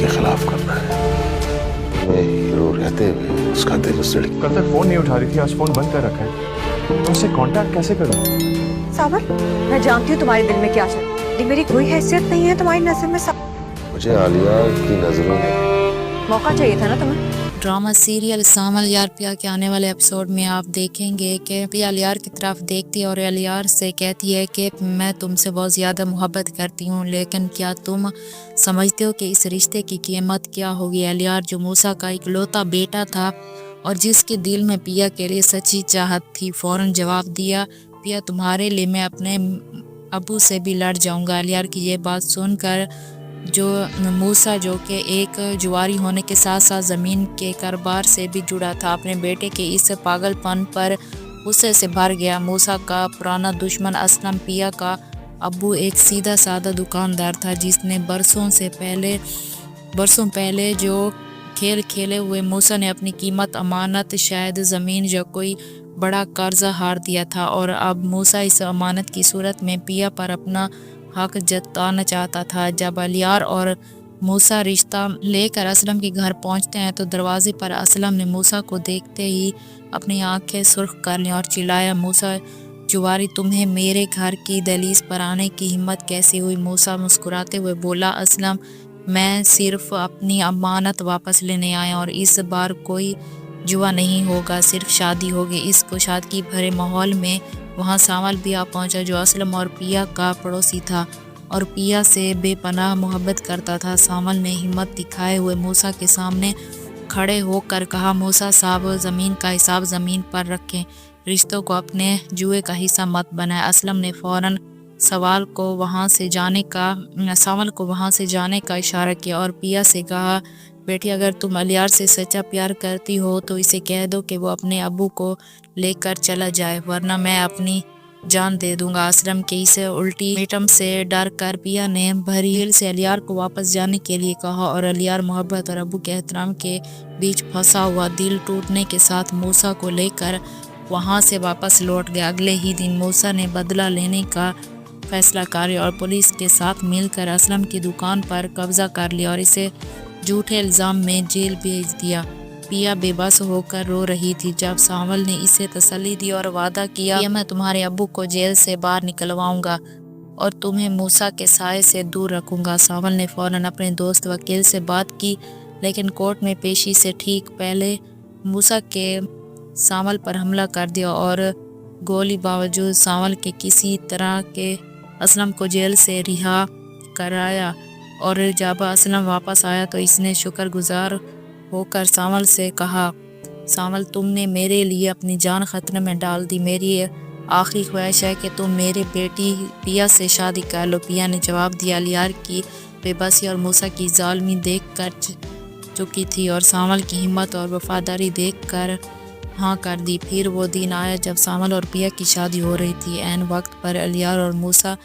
के खिलाफ करना है। तुम्हें हीरो रहते हुए उसका दिल उस लड़की कल तक फोन नहीं उठा रही थी, आज फोन बंद कर रखा है। तुमसे कांटेक्ट कैसे करूं? सावर, मैं जानती हूँ तुम्हारे दिल में क्या चल रहा है। मेरी कोई हैसियत नहीं है तुम्हारी नजर में। मुझे आलिया की नजरों में मौका चाहिए था ना तुम्हें। ड्रामा सीरियल सामल यार पिया के आने वाले एपिसोड में आप देखेंगे कि पिया अलियार की तरफ देखती है और अलियार से कहती है कि मैं तुमसे बहुत ज़्यादा मोहब्बत करती हूँ, लेकिन क्या तुम समझते हो कि इस रिश्ते की कीमत क्या होगी। अलियार जो मूसा का इकलौता बेटा था और जिसके दिल में पिया के लिए सच्ची चाहत थी, फ़ौरन जवाब दिया, पिया तुम्हारे लिए मैं अपने अबू से भी लड़ जाऊँगा। अलियार की ये बात सुनकर जो मूसा जो कि एक जुआरी होने के साथ साथ ज़मीन के कारोबार से भी जुड़ा था, अपने बेटे के इस पागलपन पर गुस्से से भर गया। मूसा का पुराना दुश्मन असलम पिया का अब्बू एक सीधा साधा दुकानदार था जिसने बरसों पहले जो खेल खेले हुए मूसा ने अपनी कीमत अमानत शायद ज़मीन या कोई बड़ा कर्जा हार दिया था और अब मूसा इस अमानत की सूरत में पिया पर अपना हक जताना चाहता था। जब अलियार और मूसा रिश्ता लेकर असलम के घर पहुंचते हैं तो दरवाजे पर असलम ने मूसा को देखते ही अपनी आंखें सुर्ख कर लीं और चिल्लाया, मूसा जुवारी, तुम्हें मेरे घर की दहलीज पर आने की हिम्मत कैसे हुई। मूसा मुस्कुराते हुए बोला, असलम, मैं सिर्फ अपनी अमानत वापस लेने आया और इस बार कोई जुआ नहीं होगा, सिर्फ शादी होगी। इस कुशादगी भरे माहौल में वहाँ सामल भी आ पहुँचा जो असलम और पिया का पड़ोसी था और पिया से बेपनाह मोहब्बत करता था। सामल ने हिम्मत दिखाए हुए मूसा के सामने खड़े होकर कहा, मूसा साहब, ज़मीन का हिसाब ज़मीन पर रखें, रिश्तों को अपने जुए का हिस्सा मत बनाए। असलम ने फ़ौरन सामल को वहाँ से जाने का इशारा किया और पिया से कहा, बेटी, अगर तुम अलियार से सच्चा प्यार करती हो तो इसे कह दो कि वो अपने अब्बू को लेकर चला जाए, वरना मैं अपनी जान दे दूंगा। असलम के इस अल्टीमेटम से डर कर पिया ने भरी हिल से अलियार को वापस जाने के लिए कहा और अलियार मोहब्बत और अब्बू के एहतराम के बीच फंसा हुआ दिल टूटने के साथ मूसा को लेकर वहां से वापस लौट गया। अगले ही दिन मूसा ने बदला लेने का फैसला कर लिया और पुलिस के साथ मिलकर असलम की दुकान पर कब्जा कर लिया और इसे झूठे इल्ज़ाम में जेल भेज दिया। पिया बेबस होकर रो रही थी जब सामल ने इसे तसल्ली दी और वादा किया कि मैं तुम्हारे अब्बू को जेल से बाहर निकलवाऊंगा और तुम्हें मूसा के साए से दूर रखूंगा। सामल ने फ़ौरन अपने दोस्त वकील से बात की, लेकिन कोर्ट में पेशी से ठीक पहले मूसा के सामल पर हमला कर दिया और गोली बावजूद सामल के किसी तरह के असलम को जेल से रिहा कराया और जब असलम वापस आया तो इसने शुक्रगुजार होकर सामल से कहा, सामल, तुमने मेरे लिए अपनी जान खतरे में डाल दी, मेरी आखिरी ख्वाहिश है कि तुम मेरे बेटी पिया से शादी कर लो। पिया ने जवाब दिया। अलियार की बेबसी और मूसा की जालमी देख कर चुकी थी और सामल की हिम्मत और वफादारी देख कर हाँ कर दी। फिर वो दिन आया जब सामल और पिया की शादी हो रही थी। ऐन वक्त पर अलियार और मूसा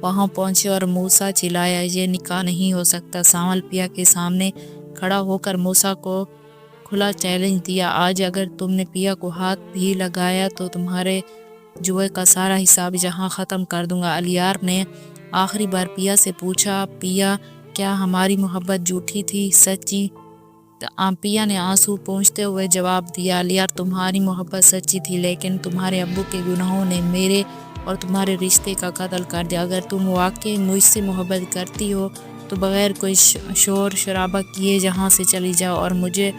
वहाँ पहुँचे और मूसा चिल्लाया, ये निकाह नहीं हो सकता। सामल पिया के सामने खड़ा होकर मूसा को खुला चैलेंज दिया, आज अगर तुमने पिया को हाथ भी लगाया तो तुम्हारे जुए का सारा हिसाब जहाँ ख़त्म कर दूंगा। अलियार ने आखिरी बार पिया से पूछा, पिया, क्या हमारी मोहब्बत झूठी थी सच्ची? पिया ने आंसू पोंछते हुए जवाब दिया, अलियार, तुम्हारी मोहब्बत सच्ची थी, लेकिन तुम्हारे अब्बू के गुनाहों ने मेरे और तुम्हारे रिश्ते का कत्ल कर दिया। अगर तुम वाकई मुझसे मोहब्बत करती हो तो बगैर कोई शोर शराबा किए जहाँ से चली जाओ और मुझे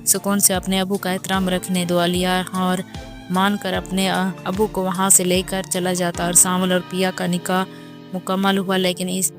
सुकून से अपने अब्बू का एहतराम रखने दो। अलियार और मानकर अपने अब्बू को वहाँ से लेकर चला जाता और सामल और पिया का निकाह मुकम्मल हुआ। लेकिन इस